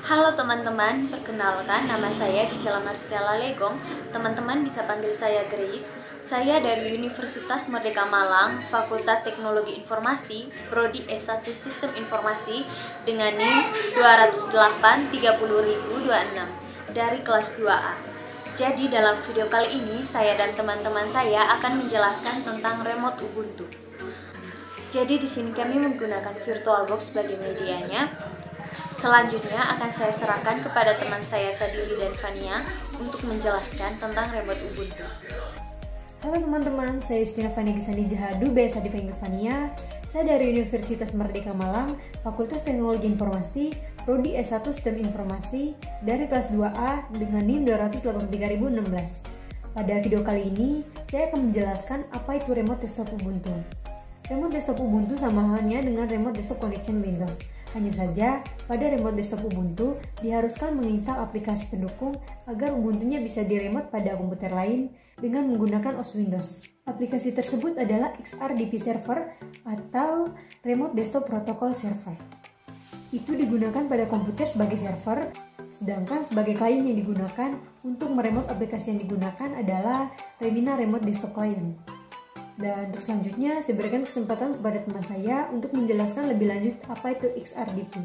Halo teman-teman, perkenalkan nama saya Gisela Marstella Legong. Teman-teman bisa panggil saya Grace. Saya dari Universitas Merdeka Malang, Fakultas Teknologi Informasi, Prodi S1 Sistem Informasi dengan NIM 208-30026 dari kelas 2A. Jadi dalam video kali ini saya dan teman-teman saya akan menjelaskan tentang remote Ubuntu. Jadi di sini kami menggunakan VirtualBox sebagai medianya. Selanjutnya akan saya serahkan kepada teman saya Sadili dan Fania untuk menjelaskan tentang remote Ubuntu. Halo teman-teman, saya Justina Fania Gisani Jahadu, biasa dipanggil Fania. Saya dari Universitas Merdeka Malang, Fakultas Teknologi Informasi, Prodi S1 Sistem Informasi dari kelas 2A dengan NIM 283.016. Pada video kali ini, saya akan menjelaskan apa itu remote desktop Ubuntu. Remote desktop Ubuntu sama halnya dengan remote desktop connection Windows. Hanya saja, pada remote desktop Ubuntu diharuskan menginstal aplikasi pendukung agar Ubuntunya bisa diremote pada komputer lain dengan menggunakan OS Windows. Aplikasi tersebut adalah XRDP Server atau Remote Desktop Protocol Server. Itu digunakan pada komputer sebagai server, sedangkan sebagai klien yang digunakan untuk meremote aplikasi yang digunakan adalah Remina Remote Desktop Client. Dan untuk selanjutnya, saya berikan kesempatan kepada teman saya untuk menjelaskan lebih lanjut apa itu XRDP.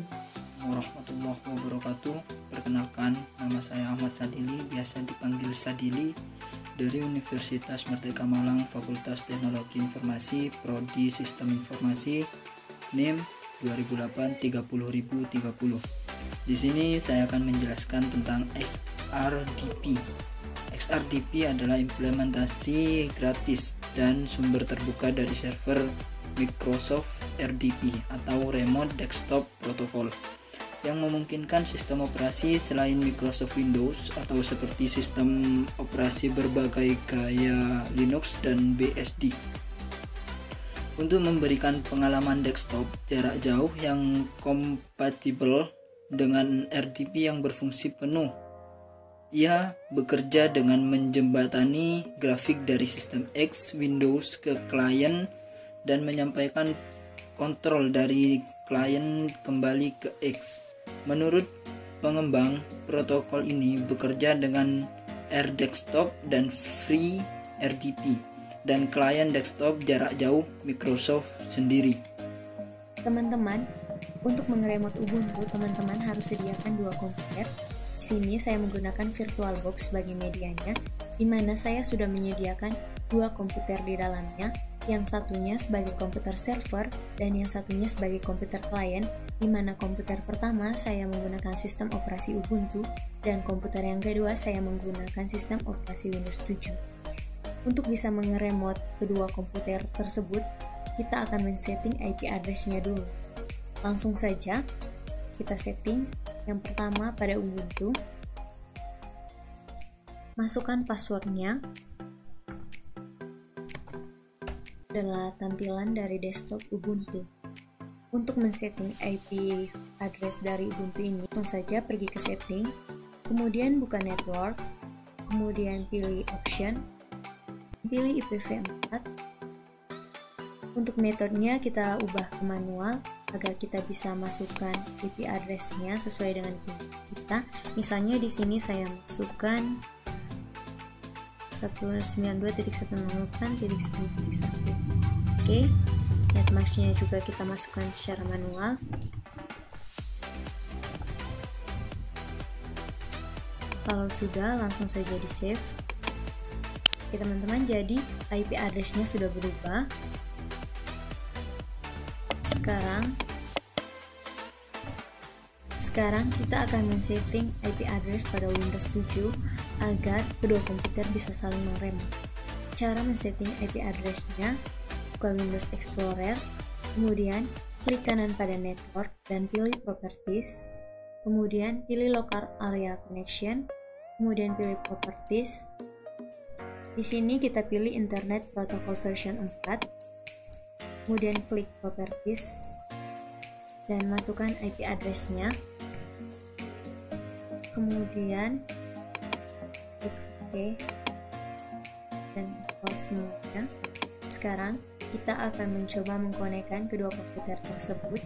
Warahmatullahi wabarakatuh. Perkenalkan, nama saya Ahmad Sadili, biasa dipanggil Sadili, dari Universitas Merdeka Malang, Fakultas Teknologi Informasi, Prodi Sistem Informasi, NIM 208-30030. Di sini saya akan menjelaskan tentang XRDP. XRDP adalah implementasi gratis dan sumber terbuka dari server Microsoft RDP atau Remote Desktop Protocol yang memungkinkan sistem operasi selain Microsoft Windows atau seperti sistem operasi berbagai gaya Linux dan BSD untuk memberikan pengalaman desktop jarak jauh yang kompatibel dengan RDP yang berfungsi penuh. Ia bekerja dengan menjembatani grafik dari sistem X Windows ke klien dan menyampaikan kontrol dari klien kembali ke X. Menurut pengembang, protokol ini bekerja dengan RDesktop dan Free RDP dan klien desktop jarak jauh Microsoft sendiri. Teman-teman, untuk mengeremote Ubuntu, teman-teman harus sediakan dua komputer. Di sini saya menggunakan VirtualBox sebagai medianya, di mana saya sudah menyediakan dua komputer di dalamnya, yang satunya sebagai komputer server dan yang satunya sebagai komputer klien, di mana komputer pertama saya menggunakan sistem operasi Ubuntu dan komputer yang kedua saya menggunakan sistem operasi Windows 7. Untuk bisa mengeremote kedua komputer tersebut, kita akan men-setting IP address-nya dulu. Langsung saja kita setting. Yang pertama pada Ubuntu, masukkan passwordnya, adalah tampilan dari desktop Ubuntu. Untuk men-setting IP address dari Ubuntu ini, langsung saja pergi ke setting, kemudian buka network, kemudian pilih option, pilih IPv4. Untuk metodenya kita ubah ke manual agar kita bisa masukkan IP address-nya sesuai dengan kita. Misalnya di sini saya masukkan 192.168.9.1. Oke, netmask-nya juga kita masukkan secara manual. Kalau sudah, langsung saja di save. Oke teman-teman, jadi IP address-nya sudah berubah. Sekarang kita akan men-setting IP address pada Windows 7 agar kedua komputer bisa saling meremote. Cara men-setting IP address-nya, buka Windows Explorer, kemudian klik kanan pada Network dan pilih Properties, kemudian pilih Local Area Connection, kemudian pilih Properties. Di sini kita pilih Internet Protocol version 4. Kemudian klik Properties dan masukkan IP address-nya. Kemudian klik OK dan close semuanya. Sekarang kita akan mencoba mengkonekkan kedua komputer tersebut.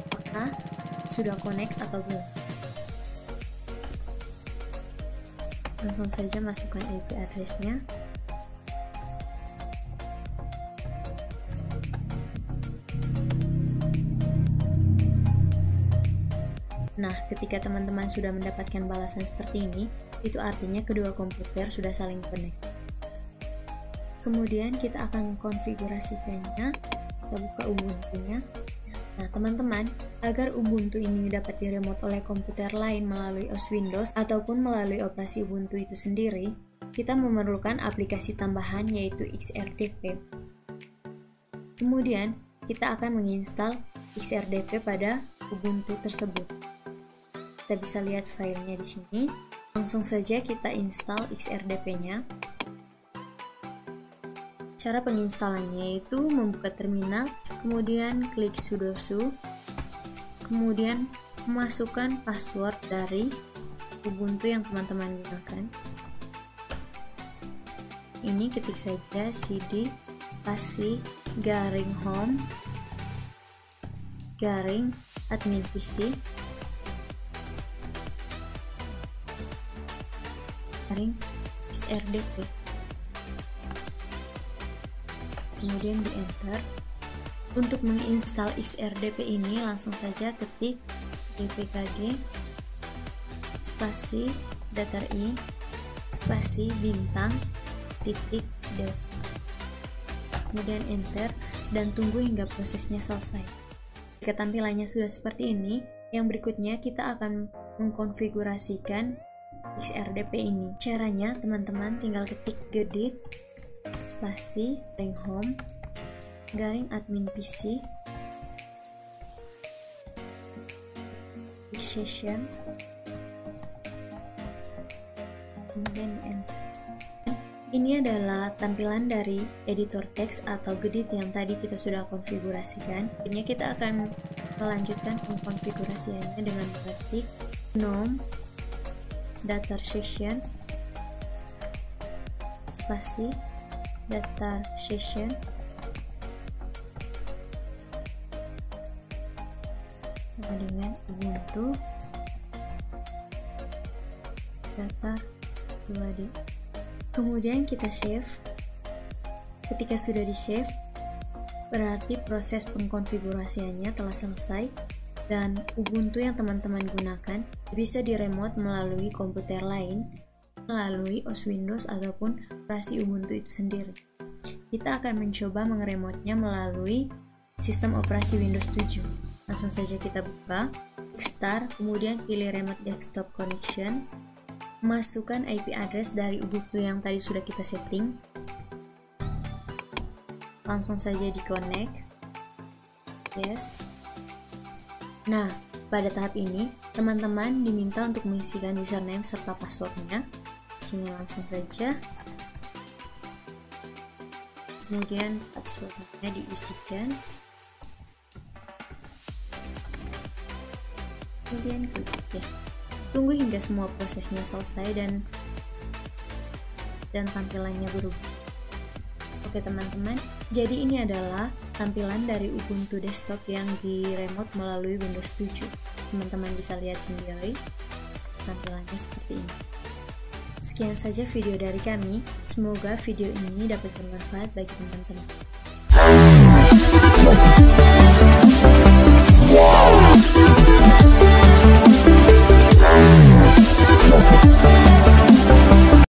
Apakah sudah connect atau belum? Langsung saja masukkan IP address-nya. Nah, ketika teman-teman sudah mendapatkan balasan seperti ini, itu artinya kedua komputer sudah saling connect. Kemudian kita akan konfigurasikannya. Kita buka Ubuntu-nya. Nah, teman-teman, agar Ubuntu ini dapat diremote oleh komputer lain melalui OS Windows ataupun melalui operasi Ubuntu itu sendiri, kita memerlukan aplikasi tambahan yaitu XRDP. Kemudian, kita akan menginstal XRDP pada Ubuntu tersebut. Kita bisa lihat filenya di sini. Langsung saja kita install XRDP-nya. Cara penginstalannya itu membuka terminal, kemudian klik sudo su, kemudian memasukkan password dari Ubuntu yang teman-teman gunakan. Ini ketik saja cd spasi garing home garing admin PC garing XRDP. Kemudian di enter. Untuk menginstal XRDP ini langsung saja ketik dpkg spasi datar.i spasi bintang titik d, kemudian enter dan tunggu hingga prosesnya selesai. Jika tampilannya sudah seperti ini, yang berikutnya kita akan mengkonfigurasikan XRDP ini. Caranya teman-teman tinggal ketik gedit spasi garing home garing admin PC session, kemudian enter. Ini adalah tampilan dari editor teks atau gedit yang tadi kita sudah konfigurasikan. Akhirnya kita akan melanjutkan pengkonfigurasiannya dengan mengetik gnome datar session spasi datar session sama dengan Ubuntu datar 2D. Kemudian kita save. Ketika sudah di save, berarti proses pengkonfigurasiannya telah selesai dan Ubuntu yang teman-teman gunakan bisa diremote melalui komputer lain, melalui OS Windows ataupun operasi Ubuntu itu sendiri. Kita akan mencoba mengeremotnya melalui sistem operasi Windows 7. Langsung saja kita buka, start, kemudian pilih remote desktop connection, masukkan IP address dari Ubuntu yang tadi sudah kita setting, langsung saja di connect, yes. Nah, pada tahap ini teman-teman diminta untuk mengisikan username serta passwordnya. Sini langsung saja, kemudian passwordnya diisikan, kemudian klik OK. Tunggu hingga semua prosesnya selesai dan tampilannya berubah. Oke teman-teman, jadi ini adalah tampilan dari Ubuntu desktop yang diremote melalui Windows 7. Teman-teman bisa lihat sendiri tampilannya seperti ini. Sekian saja video dari kami. Semoga video ini dapat bermanfaat bagi teman-teman.